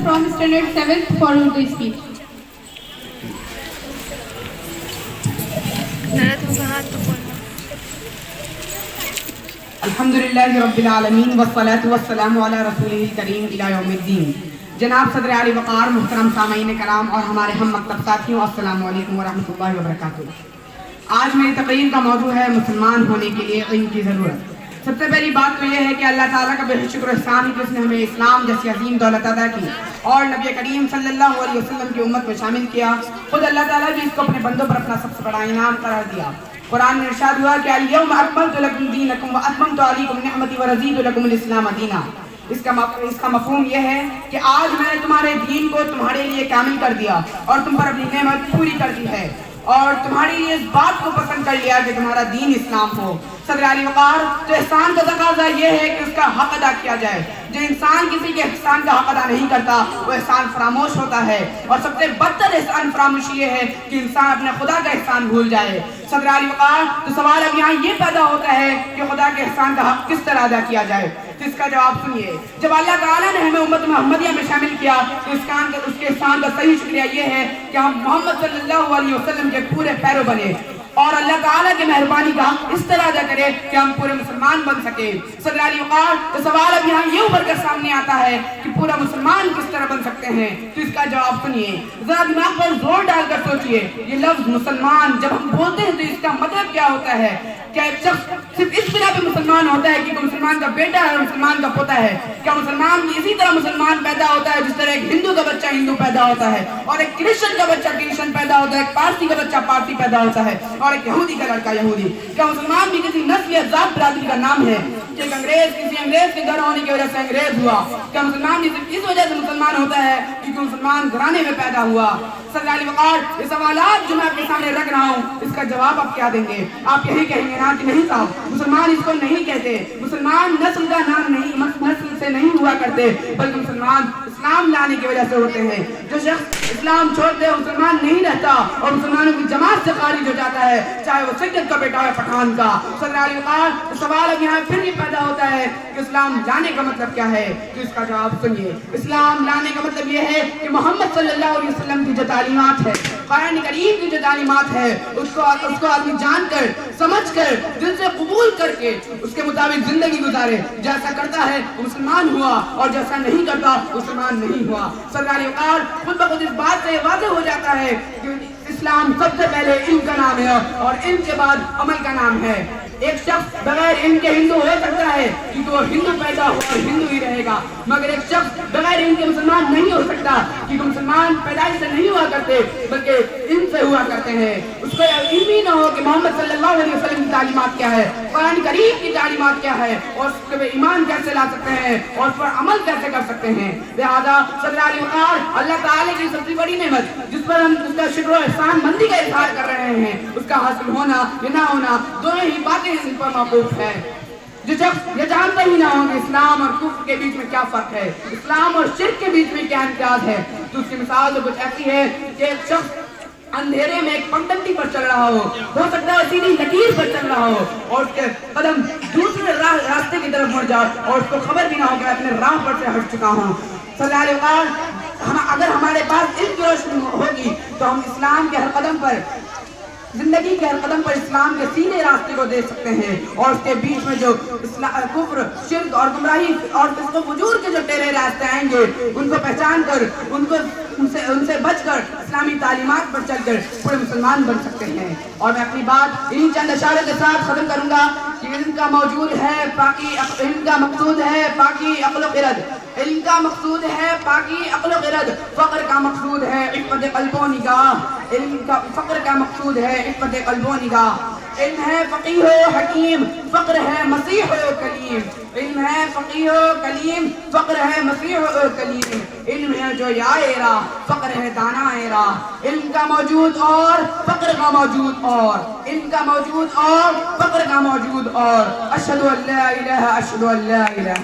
from standard 7th for Urdu speech. الحمدللہ رب العالمین والصلاة والسلام علی رسولہ الکریم الی یوم الدین. جناب صدر عالی وقار، محترم سامعین کرام اور ہمارے ہم مکتب ساتھیوں، السلام علیکم ورحمۃ اللہ وبرکاتہ. آج میری تقریر کا موضوع ہے مسلمان ہونے کے لیے علم کی ضرورت. سب سے پہلی بات تو یہ ہے کہ اللہ تعالیٰ کا بے شکر احسان ہے کہ اس نے ہمیں اسلام جیسی عظیم دولت عطا کی اور نبی کریم صلی اللہ علیہ وسلم کی امت میں شامل کیا. خود اللہ تعالیٰ بھی اس کو اپنے بندوں پر اپنا سب سے بڑا انعام قرار دیا. قرآن میں ارشاد ہوا کہ الیوم اکملت لکم دینکم واتممت علیکم نعمتی ورضیت لکم الاسلام دینا. اس کا مفہوم یہ ہے کہ آج میں نے تمہارے دین کو تمہارے لیے کامل کر دیا اور تم پر اپنی نعمت پوری کر دی ہے اور تمہارے لیے اس بات کو پسند کر لیا کہ تمہارا دین اسلام ہو. صدر علی وقار، تو احسان کا تقاضا یہ ہے کہ اس کا حق ادا کیا جائے. جو انسان کسی کے احسان کا حق ادا نہیں کرتا وہ احسان فراموش ہوتا ہے، اور سب سے بدتر احسان فراموشی یہ ہے کہ انسان اپنے خدا کا احسان بھول جائے. صدر علی وقار، تو سوال اب یہاں یہ پیدا ہوتا ہے کہ خدا کے احسان کا حق کس طرح ادا کیا جائے. تو اس کا جواب سنیے. جب اللہ تعالیٰ نے ہمیں امت محمدیہ میں شامل کیا تو اس کے احسان کا صحیح شکریہ یہ ہے کہ ہم محمد صلی اللہ علیہ وسلم کے پورے پیرو بنے اور اللہ تعالیٰ کی مہربانی کا اس طرح ادا کرے کہ ہم پورے مسلمان بن سکے. صدر علی وقار، تو سوال اب یہاں یہ ابھر کر سامنے آتا ہے کہ پورا مسلمان کس طرح بن سکتے ہیں. تو اس کا جواب سنیے. ذرا دماغ پر زور ڈال کر سوچئے. یہ لفظ مسلمان جب ہم بولتے ہیں تو اس کا مطلب کیا ہوتا ہے؟ کیا ایک شخص صرف اس بنا پہ مسلمان ہوتا ہے کہ مسلمان کا بیٹا ہے اور مسلمان کا پوتا ہے؟ کیا مسلمان اسی طرح مسلمان پیدا ہوتا ہے جس طرح ایک ہندو کا بچہ ہندو پیدا ہوتا ہے اور ایک کرسچن کا بچہ کرسچن پیدا ہوتا ہے، ایک پارسی کا بچہ پارسی پیدا ہوتا ہے اور ایک یہودی کا لڑکا یہودی؟ کیا مسلمان بھی کسی نسل یا ذات برادری کا نام ہے کہ ایک انگریز کسی انگریز کے گھر ہونے کی وجہ سے انگریز ہوا؟ کیا مسلمان بھی صرف اس وجہ سے مسلمان ہوتا ہے کیونکہ مسلمان گھرانے میں پیدا ہوا؟ صدر علی وقار، یہ سوالات جو میں آپ کے سامنے رکھ رہا ہوں اس کا جواب آپ کیا دیں گے؟ آپ یہی کہیں گے نا کہ نہیں صاحب، مسلمان اس کو نہیں کہتے، مسلمان نسل کا نام نہیں، نسل سے نہیں ہوا کرتے، بلکہ مسلمان اسلام لانے کی وجہ سے ہوتے ہیں. جو شخص اسلام چھوڑتے ہیں مسلمان نہیں رہتا اور مسلمانوں کی جماعت سے خارج ہو جاتا ہے، چاہے وہ سید کا بیٹا ہے پٹھان کا. صدر علی وقار، سوال اب یہاں پھر یہ پیدا ہوتا ہے کہ اسلام لانے کا مطلب کیا ہے. تو اس کا جواب سنیے. اسلام لانے کا مطلب یہ ہے کہ محمد صلی اللہ علیہ وسلم کی جو تعلیمات ہے، قرآن کریم کی جو تعلیمات ہے، اس کو آدمی جان کر سمجھ کر دل سے قبول کر کے اس کے مطابق زندگی گزارے. جیسا کرتا ہے وہ مسلمان ہوا اور جیسا نہیں کرتا مسلمان نہیں ہوا. صدر علی وقار، خود بخود اس بات سے واضح ہو جاتا ہے کہ اسلام سب سے پہلے علم کا نام ہے اور علم کے بعد عمل کا نام ہے. ایک شخص بغیر علم کے ہندو ہو سکتا ہے کیونکہ وہ ہندو پیدا ہوا اور ہندو ہی رہے گا، مگر ایک شخص بغیر علم کے مسلمان نہیں ہو سکتا کیونکہ مسلمان پیدائش سے نہیں ہوا کرتے بلکہ علم سے ہوا کرتے ہیں. اس کو علم ہی نہ ہو کہ محمد صلی اللہ علیہ وسلم کی تعلیمات کیا ہے، قرآن کریم کی تعلیمات کیا ہے اور اس پہ ایمان کیسے لا سکتے ہیں اور اس پر عمل کیسے کر سکتے ہیں. لہذا صدر علی وقار، اللہ تعالیٰ کی سب سے بڑی نعمت جس پر ہم اس کا شکر و احسان مندی کا اظہار کر رہے ہیں، اس کا حاصل ہونا یا نہ ہونا دونوں ہی باتیں ان پر موقوف ہے. جو شخص یہ جانتے ہی نہ ہوں کہ اسلام اور کفر کے بیچ میں کیا فرق ہے، اسلام اور شرک کے بیچ میں کیا امتیاز ہے، تو اس کی مثال تو کچھ ایسی ہے کہ ایک شخص اندھیرے میں ایک پگڈنڈی پر چل رہا ہو سکتا ہے سیدھی لکیر پر چل رہا ہو اور اس کے قدم دوسرے راستے کی طرف مڑ جائے اور اس کو خبر بھی نہ ہو کہ اپنے راہ پر سے ہٹ چکا ہوں. صلی اللہ علیہ وسلم، اگر ہمارے پاس علم کی روشنی ہوگی تو ہم اسلام کے ہر قدم پر، زندگی کے ہر قدم پر اسلام کے سیدھے راستے کو دیکھ سکتے ہیں اور اس کے بیچ میں جو کفر، شرک اور گمراہی اور فسق و فجور کے جو ٹیڑھے راستے آئیں گے ان کو پہچان کر ان سے بچ کر اسلامی تعلیمات پر چل کر پورے مسلمان بن سکتے ہیں. اور میں اپنی بات انہی چند اشارے کے ساتھ ختم کروں گا کہ علم کا موجود ہے پاکی، علم کا مقصود ہے پاکی عقل و خرد، علم کا مقصود ہے پاکی عقل و خرد، فقر کا مقصود ہے عفت قلب و نگاہ، علم کا فقر کا مقصود ہے عفت قلب و نگاہ. علم ہے فقیہ و حکیم، فقر ہے مسیح و کلیم. علم ہے فقیہ و کلیم، فقر ہے مسیح و کلیم. علم ہے جو یائے راہ، فقر ہے دانائے راہ. علم کا موجود اور فقر کا موجود اور، علم کا موجود اور فقر کا موجود اور. اشہد ان لا الہ، اشہد ان لا الہ.